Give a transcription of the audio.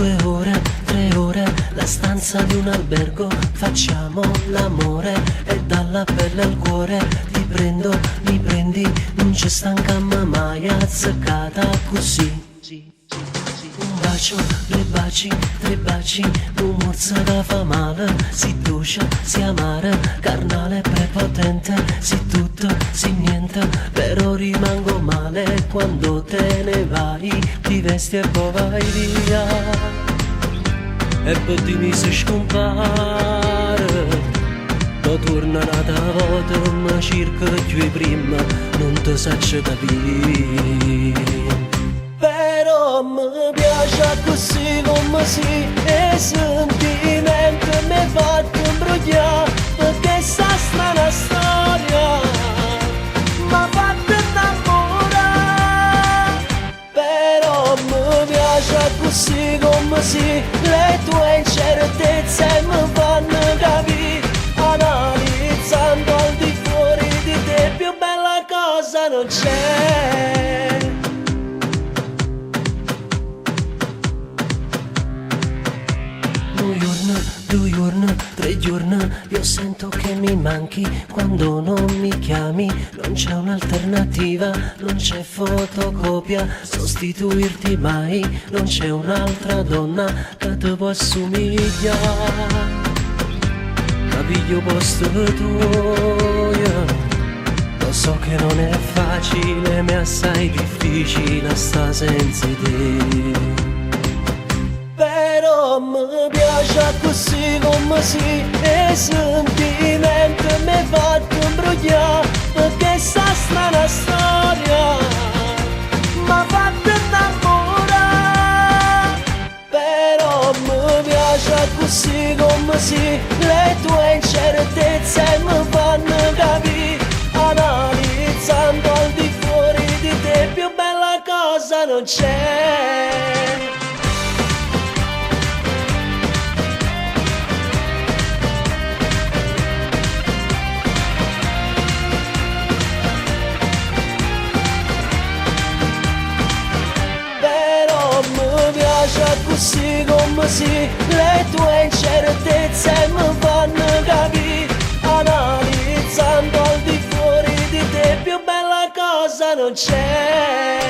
2 ore, 3 ore, la stanza di un albergo, facciamo l'amore e dalla pelle al cuore ti prendo, mi prendi, non c'è stanca ma mai azzeccata così. Un bacio, 2 baci, 3 baci, un morso da fa male, si duce, si amare, carnale prepotente, si tutto, si niente, però rimango male quando te ne vai, ti vesti e poi vai via, e poi ti mi si scompare, poi torna un'altra volta, ma circa più prima, non ti saccio capire. Però mi piace così come si e sentimento mi fa imbrogliare perché sta strana storia mi fa innamorare. Però mi piace così come si, le tue incertezze mi fanno capire, analizzando al di fuori di te più bella cosa non c'è. 2 giorni, 3 giorni, io sento che mi manchi quando non mi chiami, non c'è un'alternativa, non c'è fotocopia, sostituirti mai, non c'è un'altra donna che ti può assomigliare, ma piglio posto tuo, lo so che non è facile, ma è assai difficile sta senza te. Però mi piace così come si e sentimento mi fa imbrogliare perché sta strana storia mi fa innamorare. Però mi piace così come si, le tue incertezze mi fanno capire, analizzando al di fuori di te più bella cosa non c'è. Così come si, le tue incertezze mi fanno capire, analizzando al di fuori di te più bella cosa non c'è.